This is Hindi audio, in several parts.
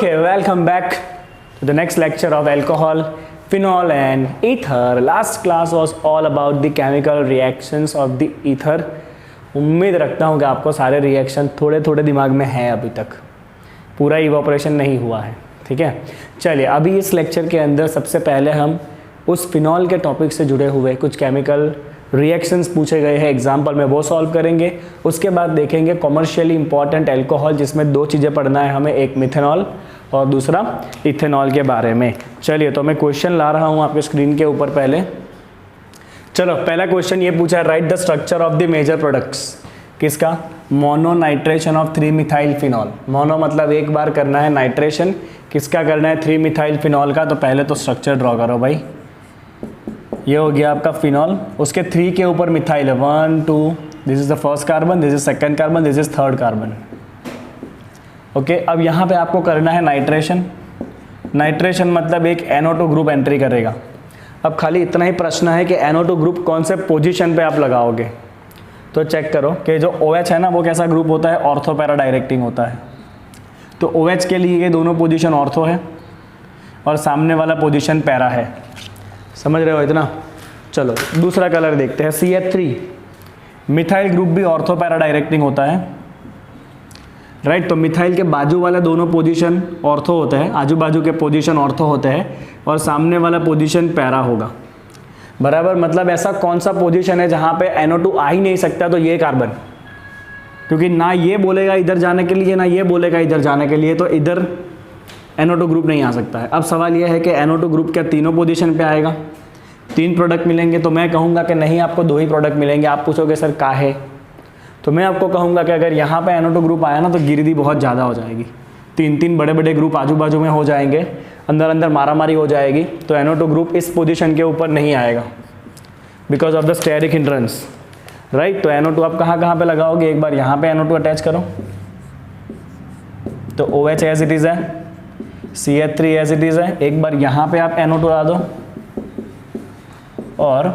Okay, welcome back to the next lecture of alcohol, phenol and ether. Last class was all about the chemical reactions of the ether. उम्मीद रखता हूँ कि आपको सारे रिएक्शन थोड़े थोड़े दिमाग में हैं, अभी तक पूरा इवोपरेशन नहीं हुआ है। ठीक है, चलिए अभी इस लेक्चर के अंदर सबसे पहले हम उस फिनॉल के टॉपिक से जुड़े हुए कुछ केमिकल रिएक्शंस पूछे गए हैं एग्जाम्पल में, वो सॉल्व करेंगे। उसके बाद देखेंगे कॉमर्शियली इंपॉर्टेंट अल्कोहल, जिसमें दो चीज़ें पढ़ना है हमें, एक मिथेनॉल और दूसरा इथेनॉल के बारे में। चलिए तो मैं क्वेश्चन ला रहा हूँ आपके स्क्रीन के ऊपर। पहले चलो पहला क्वेश्चन ये पूछा है, write the structure of the major products. किसका? Mono nitration of 3 methyl phenol. Mono मतलब एक बार करना है, नाइट्रेशन किसका करना है? 3 मिथाइल फिनॉल का। तो पहले तो स्ट्रक्चर ड्रॉ करो भाई। ये हो गया आपका फिनॉल, उसके 3 के ऊपर मिथाइल है, 1 2, this is the first carbon, this is second carbon, this is third carbon. Okay, अब यहाँ पे आपको करना है नाइट्रेशन। नाइट्रेशन मतलब एक NO2 ग्रुप एंट्री करेगा। अब खाली इतना ही प्रश्न है कि NO2 ग्रुप कौन से पोजीशन पे आप लगाओगे। तो चेक करो कि जो OH है ना, वो कैसा ग्रुप होता है? ऑर्थो पैरा डायरेक्टिंग होता है। तो OH के लिए ये दोनों पोजीशन ऑर्थो है और सामने वाला पोजीशन पैरा है। समझ रहे हो इतना? चलो दूसरा कलर देखते हैं, CH3। मिथाइल ग्रुप भी ऑर्थो पैरा डायरेक्टिंग होता है, राइट। तो मिथाइल के बाजू वाला दोनों पोजीशन ऑर्थो होते हैं, आजू बाजू के पोजीशन ऑर्थो होते हैं और सामने वाला पोजीशन पैरा होगा, बराबर। मतलब ऐसा कौन सा पोजीशन है जहाँ पे NO2 आ ही नहीं सकता? तो ये कार्बन, क्योंकि ना ये बोलेगा इधर जाने के लिए, ना ये बोलेगा इधर जाने के लिए, तो इधर NO2 ग्रुप नहीं आ सकता है। अब सवाल यह है कि NO2 ग्रुप क्या तीनों पोजीशन पे आएगा? 3 प्रोडक्ट मिलेंगे? तो मैं कहूँगा कि नहीं, आपको 2 ही प्रोडक्ट मिलेंगे। आप पूछोगे सर काहे? तो मैं आपको कहूँगा कि अगर यहाँ पे NO2 ग्रुप आया ना तो गिरदी बहुत ज़्यादा हो जाएगी। 3 बड़े बड़े ग्रुप आजू बाजू में हो जाएंगे, अंदर अंदर मारामारी हो जाएगी। तो NO2 ग्रुप इस पोजीशन के ऊपर नहीं आएगा because of the steric hindrance, right. तो NO2 आप कहाँ कहाँ पे लगाओगे? एक बार यहाँ पे NO2 अटैच करो तो OH एज इट इज़ है, CH3 एज इट इज़ है। एक बार यहाँ पे आप NO2 ला दो और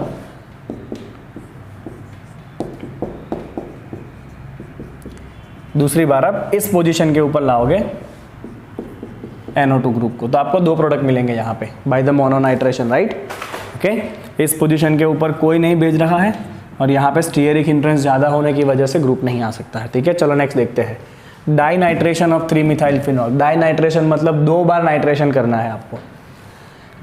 दूसरी बार आप इस पोजीशन के ऊपर लाओगे NO2 ग्रुप को, तो आपको 2 प्रोडक्ट मिलेंगे यहाँ पे by the mono nitration, right. Okay, इस पोजीशन के ऊपर कोई नहीं भेज रहा है और यहाँ पे स्टीयरिक हिंड्रेंस ज़्यादा होने की वजह से ग्रुप नहीं आ सकता है। ठीक है, चलो नेक्स्ट देखते हैं, dinitration of 3 methyl phenol. Dinitration मतलब 2 बार नाइट्रेशन करना है आपको।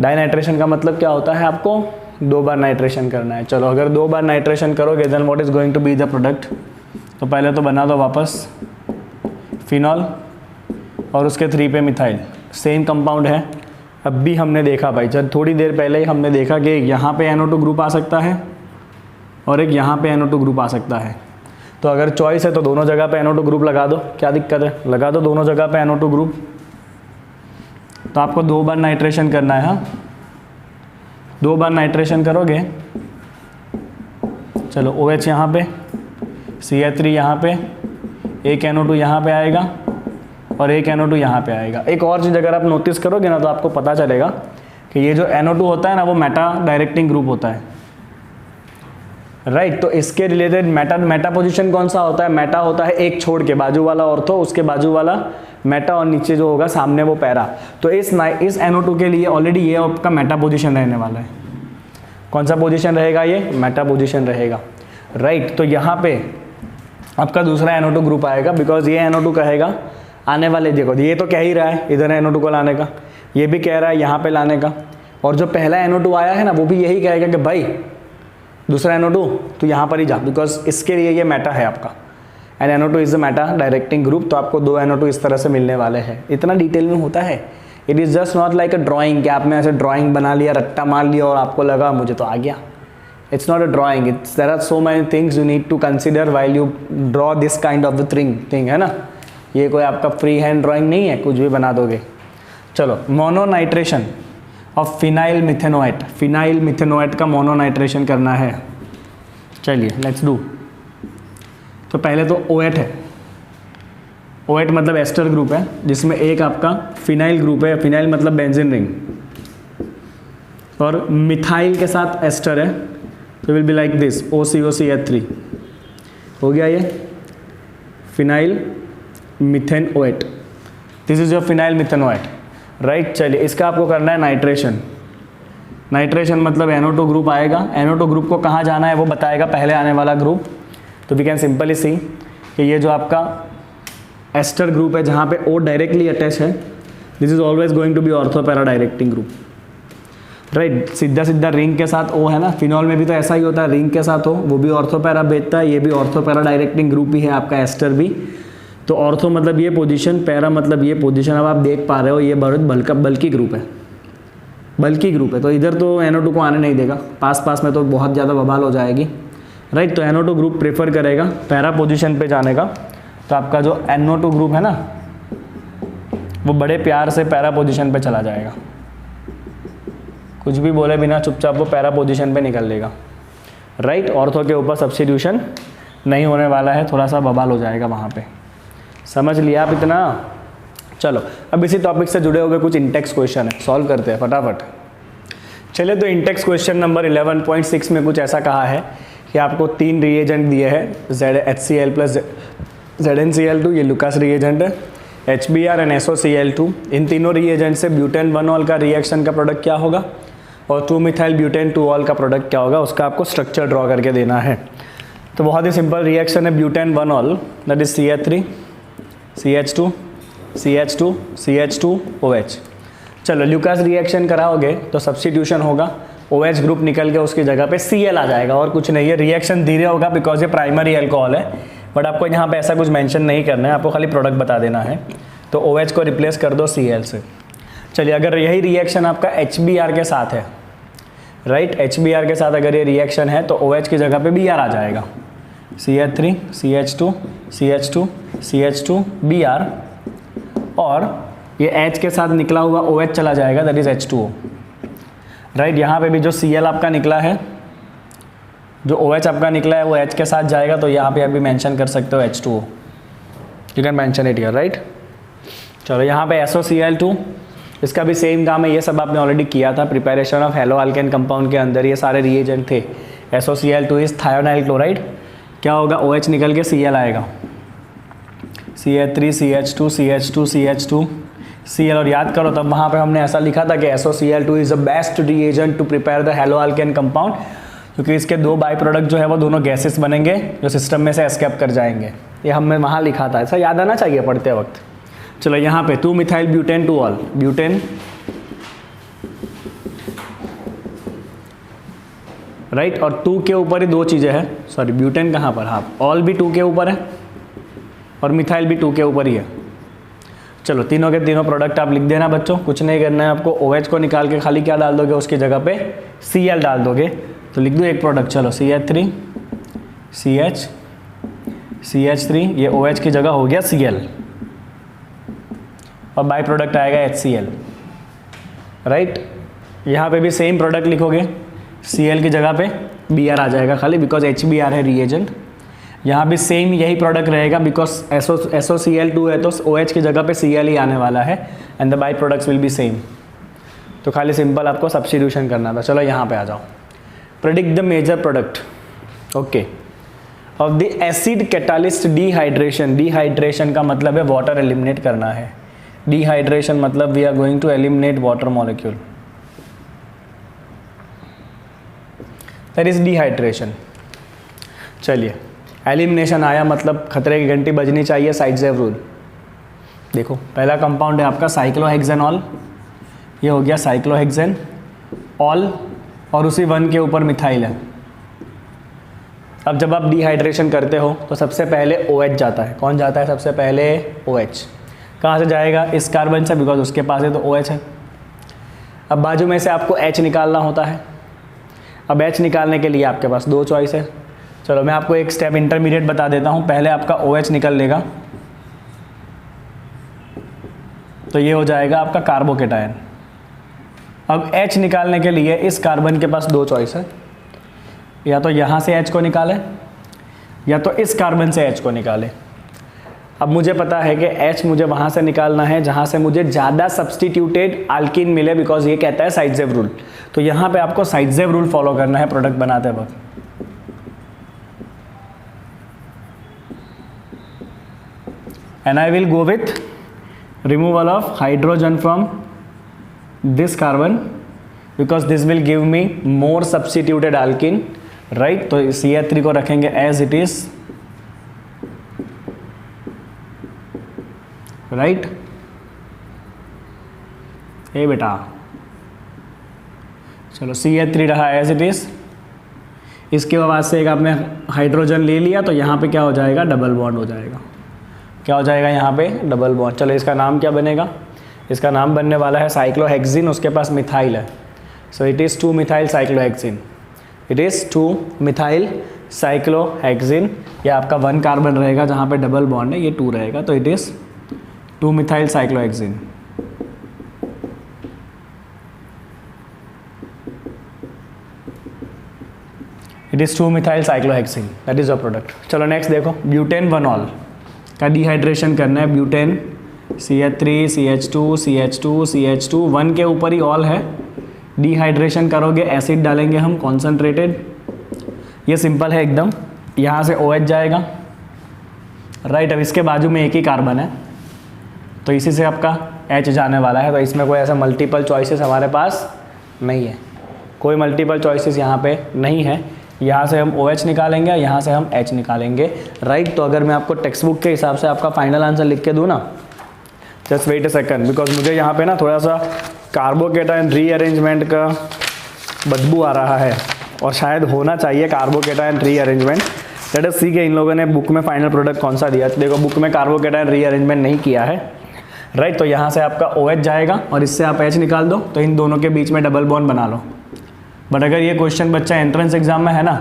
डाई नाइट्रेशन का मतलब क्या होता है? आपको 2 बार नाइट्रेशन करना है। चलो अगर 2 बार नाइट्रेशन करोगे then what is going to be the product? तो पहले तो बना दो वापस फिनॉल और उसके 3 पे मिथाइल, सेम कंपाउंड है। अब भी हमने देखा भाई, जब थोड़ी देर पहले ही हमने देखा कि यहाँ पे NO2 ग्रुप आ सकता है और एक यहाँ पे NO2 ग्रुप आ सकता है। तो अगर चॉइस है तो दोनों जगह पे NO2 ग्रुप लगा दो, क्या दिक्कत है? लगा दो दोनों जगह पे NO2 ग्रुप। तो आपको 2 बार नाइट्रेशन करना है। हाँ, 2 बार नाइट्रेशन करोगे, चलो OH यहाँ पे, CH3 यहाँ पे, एक NO2 यहाँ पे आएगा और एक NO2 यहाँ पे आएगा। एक और चीज़ अगर आप नोटिस करोगे ना तो आपको पता चलेगा कि ये जो NO2 होता है ना, वो मेटा डायरेक्टिंग ग्रुप होता है, राइट। तो इसके रिलेटेड मेटा पोजीशन कौन सा होता है? मेटा होता है एक छोड़ के, बाजू वाला ऑर्थो, उसके बाजू वाला मेटा और नीचे जो होगा सामने वो पैरा। तो इस NO2 के लिए ऑलरेडी ये आपका मेटा पोजीशन रहने वाला है। कौन सा पोजीशन रहेगा? ये मेटा पोजीशन रहेगा, राइट। तो यहाँ पे आपका दूसरा NO2 ग्रुप आएगा बिकॉज ये NO2 कहेगा आने वाले, देखो ये तो कह ही रहा है इधर NO2 को लाने का, ये भी कह रहा है यहाँ पे लाने का, और जो पहला NO2 आया है ना वो भी यही कहेगा कि भाई दूसरा NO2 तो यहाँ पर ही जा, बिकॉज इसके लिए ये मेटा है आपका, and NO2 is a Meta directing group. तो आपको 2 NO2 इस तरह से मिलने वाले हैं। इतना डिटेल में होता है, it is just not like a drawing कि आपने ऐसे ड्राइंग बना लिया, रट्टा मार लिया और आपको लगा मुझे तो आ गया। It's not a drawing. There are so many things you need to consider while you draw this kind of the thing, है ना। ये कोई आपका फ्री हैंड ड्राइंग नहीं है, कुछ भी बना दोगे। चलो, mono nitration of phenyl methanoate. Phenyl methanoate का मोनो नाइट्रेशन करना है। चलिए लेट्स डू। तो पहले तो OH है, OH मतलब एस्टर ग्रुप है, जिसमें एक आपका फिनाइल ग्रुप है। फिनाइल मतलब बेंजीन रिंग, और मिथाइल के साथ एस्टर है, तो will be like this OCOCH3 हो गया ये phenyl methane OH। This is your phenyl methanoate, right. चलिए इसका आपको करना है नाइट्रेशन। नाइट्रेशन मतलब NO2 ग्रुप आएगा। NO2 ग्रुप को कहाँ जाना है वो बताएगा पहले आने वाला ग्रुप। तो वी कैन सिंपली सी कि ये जो आपका एस्टर ग्रुप है जहाँ पे O डायरेक्टली अटैच है, this is always going to be ortho para directing group, right. सीधा सीधा रिंग के साथ O है ना, फिनॉल में भी तो ऐसा ही होता है, रिंग के साथ हो वो भी ऑर्थो पैरा भेजता है, ये भी ऑर्थो पैरा डायरेक्टिंग ग्रुप ही है आपका एस्टर भी। तो ऑर्थो मतलब ये पोजीशन, पैरा मतलब ये पोजीशन। अब आप देख पा रहे हो ये बहुत बल्कि ग्रुप है, बल्कि ग्रुप है, तो इधर तो NO2 को आने नहीं देगा, पास पास में तो बहुत ज़्यादा बवाल हो जाएगी, राइट। तो NO2 ग्रुप प्रेफर करेगा पैरा पोजीशन पे जाने का। तो आपका जो NO2 ग्रुप है ना वो बड़े प्यार से पैरा पोजीशन पे चला जाएगा, कुछ भी बोले बिना चुपचाप वो पैरा पोजीशन पे निकल लेगा, राइट। ऑर्थो के ऊपर सब्स्टिट्यूशन नहीं होने वाला है, थोड़ा सा बवाल हो जाएगा वहाँ पे। समझ लिया आप इतना? चलो अब इसी टॉपिक से जुड़े हुए कुछ इंटेक्स क्वेश्चन है, सॉल्व करते हैं फटाफट। चलिए तो इंटेक्स क्वेश्चन नंबर 11.6 में कुछ ऐसा कहा है कि आपको 3 रिएजेंट दिए हैं, ZHCl प्लस ZnCl2, ये लुकास रिएजेंट है, HBr एंड SOCl2। इन तीनों रिएजेंट से ब्यूटेन 1-ऑल का रिएक्शन का प्रोडक्ट क्या होगा और 2-मिथाइल ब्यूटेन 2-ऑल का प्रोडक्ट क्या होगा, उसका आपको स्ट्रक्चर ड्रॉ करके देना है। तो बहुत ही सिंपल रिएक्शन है ब्यूटेन 1-ऑल, that is CH3 CH2 CH2 CH2 OH। चलो ल्यूकास रिएक्शन कराओगे तो सब्स्टिट्यूशन होगा, OH ग्रुप निकल के उसकी जगह पे Cl आ जाएगा और कुछ नहीं है। रिएक्शन धीरे होगा बिकॉज ये प्राइमरी अल्कोहल है, बट आपको यहाँ पे ऐसा कुछ मेंशन नहीं करना है, आपको खाली प्रोडक्ट बता देना है। तो OH को रिप्लेस कर दो Cl से। चलिए अगर यही रिएक्शन आपका HBr के साथ है, राइट, HBr के साथ अगर ये रिएक्शन है तो OH की जगह पे Br आ जाएगा, CH3 CH2 CH2 CH2 Br, और ये H के साथ निकला हुआ OH चला जाएगा, दैट इज H2O, राइट। यहाँ पे भी जो Cl आपका निकला है, जो OH आपका निकला है वो H के साथ जाएगा, तो यहाँ पे आप भी मेंशन कर सकते हो H2O, you can mention it here, right. चलो यहाँ पे SOCl2, इसका भी सेम काम है, ये सब आपने ऑलरेडी किया था preparation of hello alkane compound के अंदर, ये सारे रिएजेंट थे। SOCl2 इज थायोनाइल क्लोराइड, क्या होगा OH निकल के Cl आएगा, CH3 CH2 CH2 CH2 Cl, और याद करो तब वहाँ पे हमने ऐसा लिखा था कि SOCl2 is the best reagent to prepare the haloalkane compound, क्योंकि इसके 2 बाई प्रोडक्ट जो है वो दोनों गैसेस बनेंगे जो सिस्टम में से एस्केप कर जाएंगे। ये हमने वहाँ लिखा था, ऐसा याद आना चाहिए पढ़ते वक्त। चलो यहाँ पे 2-मिथाइल ब्यूटेन 2-ऑल, ब्यूटेन, राइट, और 2 के ऊपर ही 2 चीज़ें हैं, सॉरी ब्यूटेन कहाँ पर, हाँ ऑल भी 2 के ऊपर है और मिथाइल भी 2 के ऊपर ही है। चलो तीनों के तीनों प्रोडक्ट आप लिख देना बच्चों, कुछ नहीं करना है आपको। OH को निकाल के खाली क्या डाल दोगे, उसकी जगह पे Cl डाल दोगे, तो लिख दो एक प्रोडक्ट। चलो CH3 CH CH3, ये OH की जगह हो गया Cl, और बाई प्रोडक्ट आएगा HCl, राइट। यहाँ पे भी सेम प्रोडक्ट लिखोगे, Cl की जगह पे Br आ जाएगा खाली, बिकॉज HBr है रिएजेंट। यहाँ भी सेम यही प्रोडक्ट रहेगा, बिकॉज SOCl2 है तो OH की जगह पे Cl ही आने वाला है, and the by products will be same. तो खाली सिंपल आपको सब्स्टिट्यूशन करना था। चलो यहाँ पे आ जाओ, predict the major product, okay, of the acid catalyst dehydration. Dehydration का मतलब है वाटर एलिमिनेट करना है, डिहाइड्रेशन मतलब we are going to eliminate water molecule, that is dehydration. चलिए एलिमिनेशन आया मतलब खतरे की घंटी बजनी चाहिए, साइडजेव रूल। देखो पहला कंपाउंड है आपका साइक्लोहेक्सेनॉल, ये हो गया साइक्लोहेक्सेन ऑल, और उसी 1 के ऊपर मिथाइल है। अब जब आप डिहाइड्रेशन करते हो तो सबसे पहले OH जाता है, कौन जाता है सबसे पहले, OH। कहाँ से जाएगा, इस कार्बन से, बिकॉज उसके पास है तो OH है। अब बाजू में से आपको H निकालना होता है। अब H निकालने के लिए आपके पास 2 चॉइस है। चलो मैं आपको एक स्टेप इंटरमीडिएट बता देता हूँ। पहले आपका OH निकल लेगा, तो ये हो जाएगा आपका कार्बोकेटायन। अब H निकालने के लिए इस कार्बन के पास 2 चॉइस है, या तो यहाँ से H को निकाले या तो इस कार्बन से H को निकाले। अब मुझे पता है कि H मुझे वहाँ से निकालना है जहाँ से मुझे ज़्यादा सब्स्टिट्यूटेड अल्कीन मिले, बिकॉज ये कहता है साइडजेव रूल। तो यहाँ पे आपको साइडजेव रूल फॉलो करना है प्रोडक्ट बनाते वक्त। And I will go with removal of hydrogen from this carbon because this will give me more substituted alkene, right? तो CH3 को रखेंगे as it is, right? ए बेटा चलो CH3 रहा as it is, इसके बाद से एक आपने हाइड्रोजन ले लिया तो यहाँ पे क्या हो जाएगा, डबल बॉन्ड हो जाएगा। क्या हो जाएगा यहाँ पे, डबल बॉन्ड। चलो इसका नाम क्या बनेगा, इसका नाम बनने वाला है साइक्लोहेक्सिन, उसके पास मिथाइल है, so it is 2 methyl cyclohexene, it is 2 methyl cyclohexene. ये आपका 1 कार्बन रहेगा जहाँ पे डबल बॉन्ड है, ये 2 रहेगा, तो it is 2 methyl cyclohexene. It is 2 methyl cyclohexene, that is a product. चलो नेक्स्ट देखो, ब्यूटेन 1-ऑल का डिहाइड्रेशन करना है। Butane CH3 CH2 CH2 CH2, 1 के ऊपर ही ऑल है, डिहाइड्रेशन करोगे एसिड डालेंगे हम कॉन्सेंट्रेटेड, ये सिंपल है एकदम। यहाँ से OH जाएगा, राइट। अब इसके बाजू में एक ही कार्बन है तो इसी से आपका H जाने वाला है, तो इसमें कोई ऐसा मल्टीपल चॉइसेस हमारे पास नहीं है, कोई मल्टीपल चॉइसेस यहाँ पे नहीं है। यहाँ से हम OH निकालेंगे, यहाँ से हम H निकालेंगे, राइट। तो अगर मैं आपको टेक्स्ट बुक के हिसाब से आपका फाइनल आंसर लिख के दूँ ना, just wait a second, because मुझे यहाँ पे ना थोड़ा सा कार्बोकेटायन रीअरेंजमेंट का बदबू आ रहा है और शायद होना चाहिए कार्बोकेटायन रीअरेंजमेंट। लेट अस सी के इन लोगों ने बुक में फाइनल प्रोडक्ट कौन सा दिया। देखो बुक में कार्बोकेटायन रीअरेंजमेंट नहीं किया है, राइट। तो यहाँ से आपका OH जाएगा और इससे आप H निकाल दो, तो इन दोनों के बीच में डबल बॉन्ड बना लो। बट अगर ये क्वेश्चन बच्चा एंट्रेंस एग्जाम में है ना,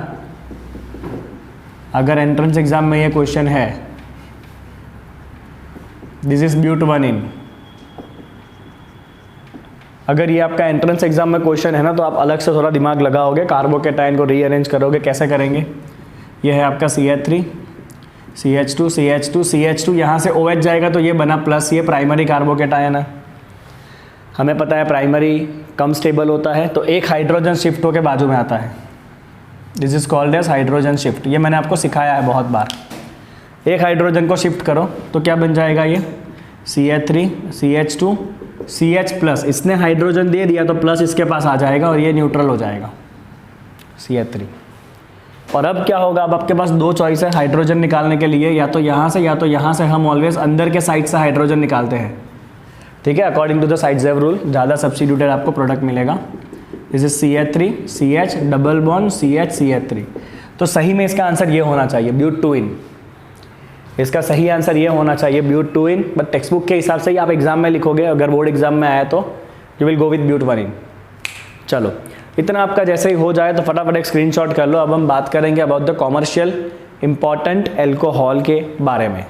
अगर एंट्रेंस एग्जाम में ये क्वेश्चन है, दिस इज ब्यूट 1-इन, अगर ये आपका एंट्रेंस एग्जाम में क्वेश्चन है ना, तो आप अलग से थोड़ा दिमाग लगाओगे, कार्बोकेटायन को रीअरेंज करोगे, कैसे करेंगे। ये है आपका CH3 CH2 CH2 CH2, यहाँ से OH जाएगा तो ये बना प्लस, ये प्राइमरी कार्बोकेटायन है, हमें पता है प्राइमरी कम स्टेबल होता है, तो एक हाइड्रोजन शिफ्ट होकर बाजू में आता है, this is called as hydrogen shift. ये मैंने आपको सिखाया है बहुत बार। एक हाइड्रोजन को शिफ्ट करो तो क्या बन जाएगा, ये CH3 CH2 CH प्लस, इसने हाइड्रोजन दे दिया तो प्लस इसके पास आ जाएगा और ये न्यूट्रल हो जाएगा CH3। और अब क्या होगा, अब आपके पास 2 चॉइस है हाइड्रोजन निकालने के लिए, या तो यहाँ से या तो यहाँ से। हम ऑलवेज अंदर के साइड से हाइड्रोजन निकालते हैं, ठीक है, अकॉर्डिंग टू द साइडजेव रूल, ज़्यादा सब्स्टिट्यूटेड आपको प्रोडक्ट मिलेगा। This is CH3 CH double bond CH CH3। तो सही में इसका आंसर ये होना चाहिए, ब्यूट 2-इन, इसका सही आंसर ये होना चाहिए ब्यूट 2-इन। बट टेक्स्ट बुक के हिसाब से ही आप एग्जाम में लिखोगे, अगर बोर्ड एग्जाम में आया तो you will go with but 1-इन। चलो इतना आपका जैसे ही हो जाए तो फटाफट एक स्क्रीनशॉट कर लो। अब हम बात करेंगे about the commercial important alcohol के बारे में।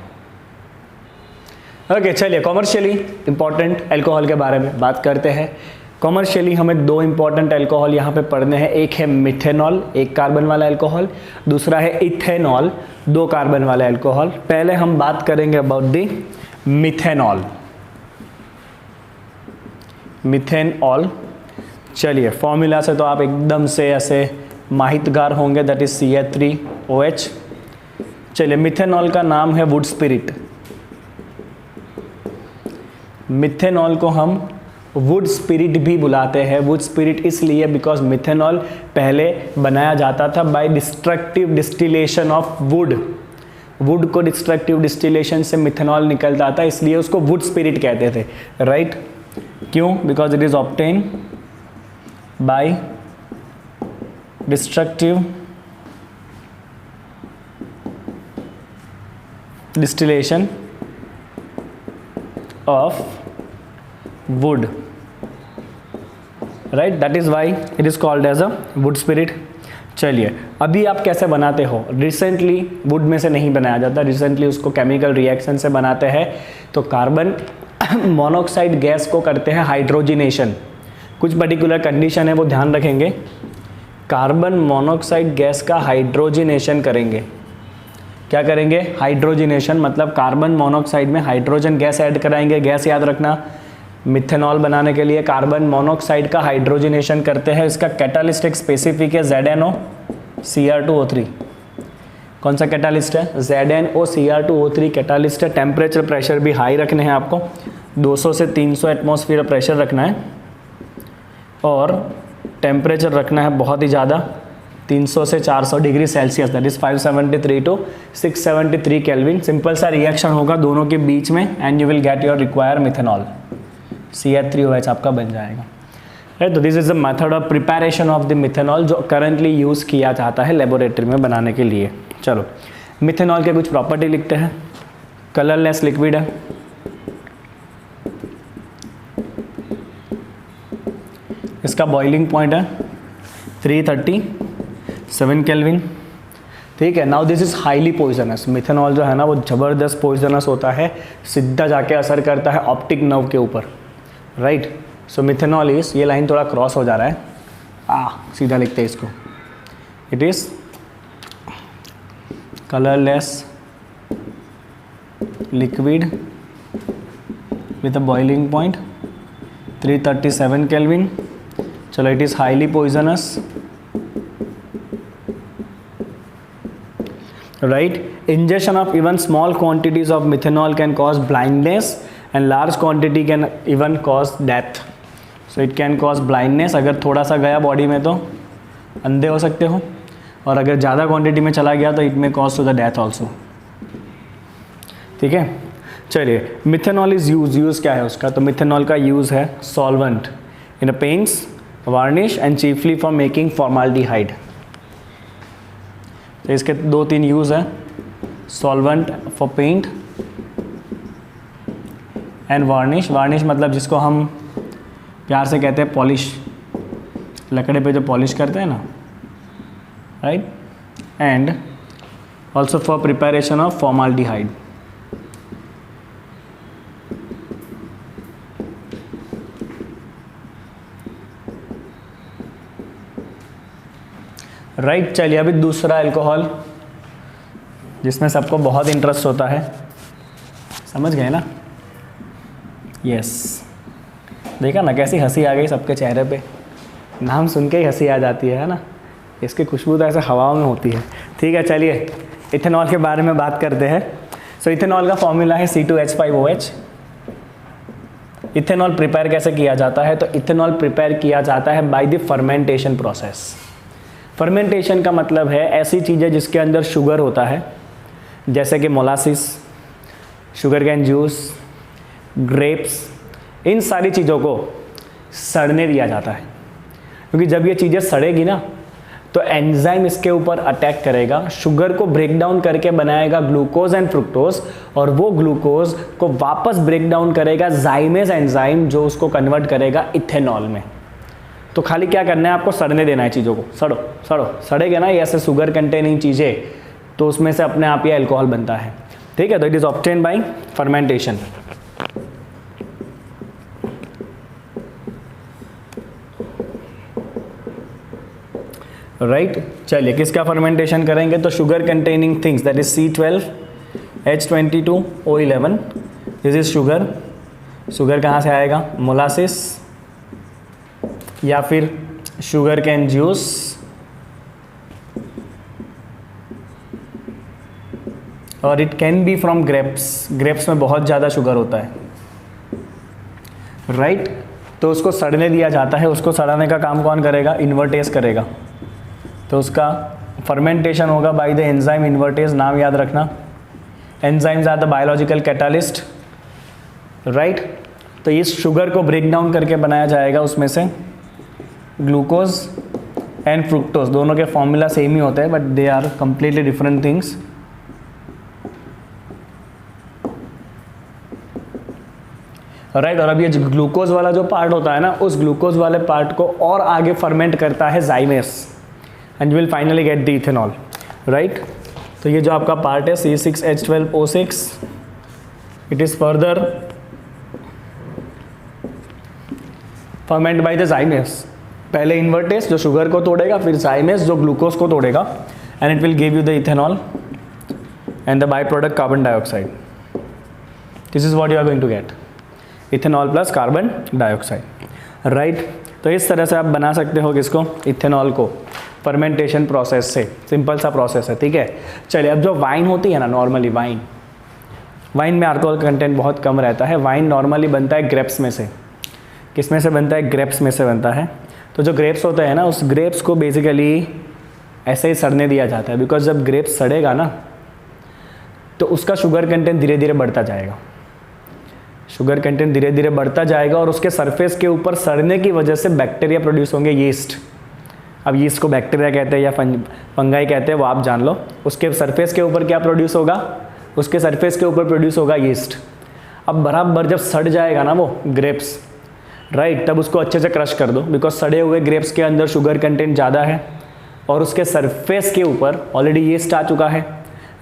ओके चलिए कॉमर्शियली इंपॉर्टेंट एल्कोहल के बारे में बात करते हैं। कॉमर्शियली हमें 2 इंपॉर्टेंट एल्कोहल यहाँ पे पढ़ने हैं, एक है मिथेनॉल 1 कार्बन वाला एल्कोहल, दूसरा है इथेनॉल 2 कार्बन वाला एल्कोहल। पहले हम बात करेंगे अबाउट द मिथेनॉल। मिथेनॉल, चलिए फॉर्मूला से तो आप एकदम से ऐसे माहितगार होंगे, दैट इज CH3OH। चलिए मिथेनॉल का नाम है वुड स्पिरिट। मिथेनॉल को हम वुड स्पिरिट भी बुलाते हैं। वुड स्पिरिट इसलिए बिकॉज मिथेनॉल पहले बनाया जाता था by destructive distillation of wood. Wood को डिस्ट्रक्टिव डिस्टिलेशन से मिथेनॉल निकलता था, इसलिए उसको वुड स्पिरिट कहते थे, राइट। क्यों? Because it is obtain bye destructive distillation of wood, right, that is why it is called as a wood spirit। चलिए अभी आप कैसे बनाते हो, रिसेंटली वुड में से नहीं बनाया जाता, रिसेंटली उसको केमिकल रिएक्शन से बनाते हैं। तो कार्बन मोनोऑक्साइड गैस को करते हैं हाइड्रोजिनेशन, कुछ पर्टिकुलर कंडीशन है वो ध्यान रखेंगे। कार्बन मोनोऑक्साइड गैस का हाइड्रोजिनेशन करेंगे। क्या करेंगे? हाइड्रोजिनेशन, मतलब कार्बन मोनोऑक्साइड में हाइड्रोजन गैस ऐड कराएंगे। गैस याद रखना, मिथेनॉल बनाने के लिए कार्बन मोनोऑक्साइड का हाइड्रोजिनेशन करते हैं। इसका कैटालिस्ट एक स्पेसिफिक है ZnOCr2O3। कौन सा कैटालिस्ट है? ZnOCr2O3 कैटालिस्ट है। टेम्परेचर प्रेशर भी हाई रखने हैं आपको, 200 से 300 एटमॉस्फेयर प्रेशर रखना है और टेम्परेचर रखना है बहुत ही ज़्यादा, 300 से 400 degree Celsius, that is 573 to 673 kelvin. Simple सा रिएक्शन होगा दोनों के बीच में and you will get your require methanol, CH3OH आपका बन जाएगा। राइट, तो this is the method of preparation of the methanol जो करंटली यूज़ किया जाता है लेबोरेटरी में बनाने के लिए। चलो मिथेनॉल के कुछ प्रॉपर्टी लिखते हैं। कलरलेस लिक्विड है, इसका बॉइलिंग पॉइंट है 337 केल्विन, ठीक है। Now this is highly poisonous. Methanol जो है ना वो ज़बरदस्त पॉइजनस होता है, सीधा जाके असर करता है ऑप्टिक नर्व के ऊपर। राइट, सो मिथेनॉल इज, ये लाइन थोड़ा क्रॉस हो जा रहा है, सीधा लिखते हैं इसको, it is colourless liquid with a boiling point 337 kelvin. चलो, it is highly poisonous. Right, ingestion of even small quantities of methanol can cause blindness and large quantity can even cause death. So it can cause blindness, अगर थोड़ा सा गया बॉडी में तो अंधे हो सकते हो, और अगर ज़्यादा क्वांटिटी में चला गया तो it may cause to the death also. ठीक है, चलिए मिथेनॉल इज यूज़ क्या है उसका, तो मिथेनॉल का यूज़ है solvent in a paints, varnish and chiefly for making formaldehyde. तो इसके 2-3 यूज़ हैं, solvent for paint and varnish. Varnish मतलब जिसको हम प्यार से कहते हैं पॉलिश, लकड़े पे जो पॉलिश करते हैं ना, right, and also for preparation of formaldehyde. Right, चलिए अभी दूसरा अल्कोहल जिसमें सबको बहुत इंटरेस्ट होता है, समझ गए ना? यस, देखा ना कैसी हंसी आ गई सबके चेहरे पे, नाम सुन के ही हंसी आ जाती है ना। इसकी खुशबू तो ऐसे हवाओं में होती है। ठीक है, चलिए इथेनॉल के बारे में बात करते हैं। सो इथेनॉल का फॉर्मूला है C2H5OH। इथेनॉल प्रिपेयर कैसे किया जाता है, तो इथेनॉल प्रिपेयर किया जाता है by the fermentation process. Fermentation का मतलब है ऐसी चीज़ें जिसके अंदर शुगर होता है, जैसे कि molasses, sugar cane juice, grapes, इन सारी चीज़ों को सड़ने दिया जाता है, क्योंकि जब ये चीज़ें सड़ेगी ना तो एंजाइम इसके ऊपर अटैक करेगा, शुगर को ब्रेक डाउन करके बनाएगा ग्लूकोज एंड फ्रुक्टोज, और वो ग्लूकोज को वापस ब्रेक डाउन करेगा जाइमेज एंजाइम, जो उसको कन्वर्ट करेगा इथेनॉल में। तो खाली क्या करना है, आपको सड़ने देना है चीज़ों को, सड़ो सड़ो, सड़ेगा ना ये ऐसे शुगर कंटेनिंग चीज़ें, तो उसमें से अपने आप ये अल्कोहल बनता है। ठीक है, तो it is obtain bye fermentation. Right, चलिए किसका फर्मेंटेशन करेंगे, तो sugar containing things, that is C12H22O11, this is sugar. Sugar कहाँ से आएगा, मोलासिस या फिर शुगर कैन जूस, और it can be from grapes. Grapes में बहुत ज़्यादा शुगर होता है, राइट। तो उसको सड़ने दिया जाता है। उसको सड़ाने का काम कौन करेगा, इन्वर्टेज करेगा। तो उसका फर्मेंटेशन होगा बाय द एंजाइम इन्वर्टेज, नाम याद रखना। Enzymes are the biological catalyst, right. तो इस शुगर को ब्रेक डाउन करके बनाया जाएगा उसमें से ग्लूकोज एंड फ्रुक्टोज। दोनों के फॉर्मूला सेम ही होते हैं, but they are completely different things. Right, और अब ये ग्लूकोज वाला जो पार्ट होता है ना, उस ग्लूकोज वाले पार्ट को और आगे फर्मेंट करता है zymase, and you will finally get the ethanol. Right, तो ये जो आपका पार्ट है C6H12O6, it is further ferment by the zymase. पहले इन्वर्टेज जो शुगर को तोड़ेगा, फिर जाइमेस जो ग्लूकोज को तोड़ेगा, and it will give you the ethanol and the by product carbon dioxide. This is what you are going to get, ethanol plus carbon dioxide. Right, तो इस तरह से आप बना सकते हो किसको, इथेनॉल को, फर्मेंटेशन प्रोसेस से। सिंपल सा प्रोसेस है, ठीक है। चलिए अब जो वाइन होती है ना, नॉर्मली वाइन, वाइन में अल्कोहल कंटेंट बहुत कम रहता है। वाइन नॉर्मली बनता है ग्रेप्स में से। किस में से बनता है? ग्रेप्स में से बनता है। तो जो ग्रेप्स होते हैं ना, उस ग्रेप्स को बेसिकली ऐसे ही सड़ने दिया जाता है, बिकॉज जब ग्रेप्स सड़ेगा ना तो उसका शुगर कंटेंट धीरे धीरे बढ़ता जाएगा। शुगर कंटेंट धीरे धीरे बढ़ता जाएगा और उसके सरफेस के ऊपर सड़ने की वजह से बैक्टीरिया प्रोड्यूस होंगे, यीस्ट। अब यीस्ट को बैक्टीरिया कहते हैं या फंगाई कहते हैं, वो आप जान लो। उसके सरफेस के ऊपर क्या प्रोड्यूस होगा? उसके सरफेस के ऊपर प्रोड्यूस होगा यीस्ट। अब बराबर जब सड़ जाएगा ना वो ग्रेप्स, राइट, तब उसको अच्छे से क्रश कर दो, बिकॉज सड़े हुए ग्रेप्स के अंदर शुगर कंटेंट ज़्यादा है और उसके सरफेस के ऊपर ऑलरेडी यीस्ट आ चुका है,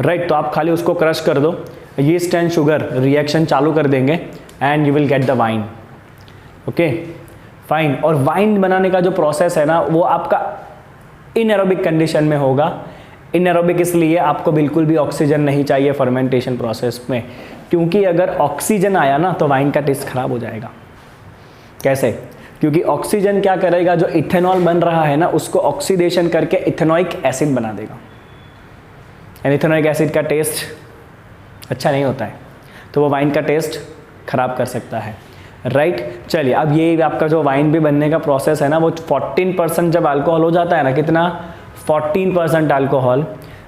राइट। तो आप खाली उसको क्रश कर दो, यीस्ट एंड शुगर रिएक्शन चालू कर देंगे and you will get the wine. Okay fine. और वाइन बनाने का जो प्रोसेस है ना, वो आपका इनएरोबिक कंडीशन में होगा। इनएरोबिक इसलिए आपको बिल्कुल भी ऑक्सीजन नहीं चाहिए फर्मेंटेशन प्रोसेस में, क्योंकि अगर ऑक्सीजन आया ना तो वाइन का टेस्ट खराब हो जाएगा। कैसे? क्योंकि ऑक्सीजन क्या करेगा, जो इथेनॉल बन रहा है ना उसको ऑक्सीडेशन करके इथेनोइक एसिड बना देगा, एंड इथेनोइक एसिड का टेस्ट अच्छा नहीं होता है, तो वो वाइन का टेस्ट खराब कर सकता है, राइट। चलिए, अब ये आपका जो वाइन भी बनने का प्रोसेस है ना, वो 14% जब अल्कोहल हो जाता है ना, कितना? 14% अल्कोहल।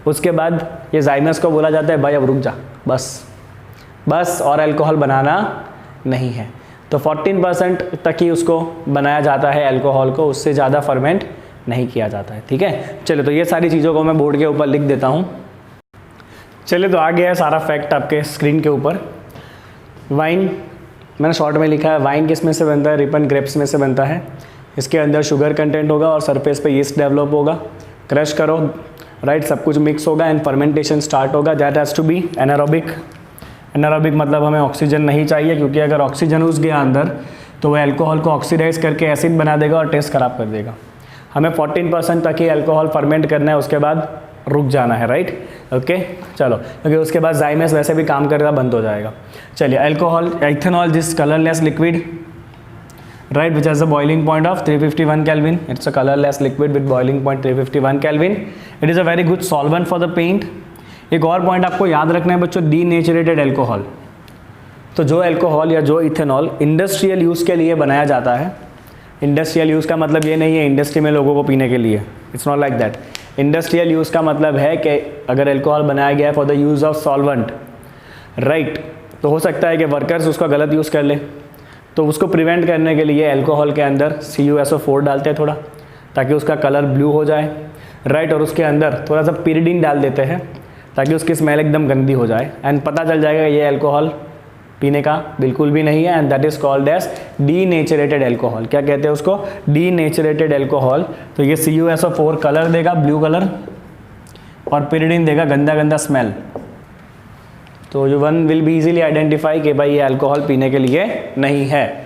उसके बाद ये जाइमस को बोला जाता है भाई अब रुक जा, बस और अल्कोहल बनाना नहीं है। तो 14% तक ही उसको बनाया जाता है अल्कोहल को, उससे ज़्यादा फर्मेंट नहीं किया जाता है, ठीक है। चलिए, तो ये सारी चीज़ों को मैं बोर्ड के ऊपर लिख देता हूँ। चलिए, तो आ गया है सारा फैक्ट आपके स्क्रीन के ऊपर। वाइन मैंने शॉर्ट में लिखा है, वाइन किस में से बनता है? रिपन ग्रेप्स में से बनता है। इसके अंदर शुगर कंटेंट होगा और सरफेस पे यीस्ट डेवलप होगा। क्रश करो, राइट, सब कुछ मिक्स होगा एंड फर्मेंटेशन स्टार्ट होगा। That has to be anaerobic. Anaerobic मतलब हमें ऑक्सीजन नहीं चाहिए, क्योंकि अगर ऑक्सीजन घुस गया अंदर तो वह अल्कोहल को ऑक्सीडाइज करके एसिड बना देगा और टेस्ट खराब कर देगा। हमें 14% तक ही अल्कोहल फर्मेंट करना है, उसके बाद रुक जाना है, राइट। ओके चलो, क्योंकि उसके बाद जाइमस वैसे भी काम करना बंद हो जाएगा। चलिए, alcohol, ethanol, this colourless liquid, right, which has a boiling point of 351 Kelvin. It's a colorless liquid with boiling point 351 Kelvin. It is a very good solvent for the paint. एक और पॉइंट आपको याद रखना है बच्चों, डीनेचरेटेड अल्कोहल। तो जो अल्कोहल या जो इथेनॉल इंडस्ट्रियल यूज़ के लिए बनाया जाता है, इंडस्ट्रियल यूज़ का मतलब ये नहीं है इंडस्ट्री में लोगों को पीने के लिए, it's not like that. Industrial use का मतलब है कि अगर अल्कोहल बनाया गया है for the use of solvent, right, तो हो सकता है कि वर्कर्स उसका गलत यूज़ कर ले, तो उसको प्रिवेंट करने के लिए अल्कोहल के अंदर CuSO4 डालते हैं थोड़ा, ताकि उसका कलर ब्लू हो जाए, राइट। और उसके अंदर थोड़ा सा पिरिडीन डाल देते हैं ताकि उसकी स्मेल एकदम गंदी हो जाए एंड पता चल जाएगा ये अल्कोहल पीने का बिल्कुल भी नहीं है, and that is called as denatured alcohol. क्या कहते हैं उसको? Denatured alcohol. तो ये CuSO4 कलर देगा, ब्लू कलर, और पिरिडीन देगा गंदा गंदा स्मेल। तो जो one will be easily identify कि भाई ये अल्कोहल पीने के लिए नहीं है।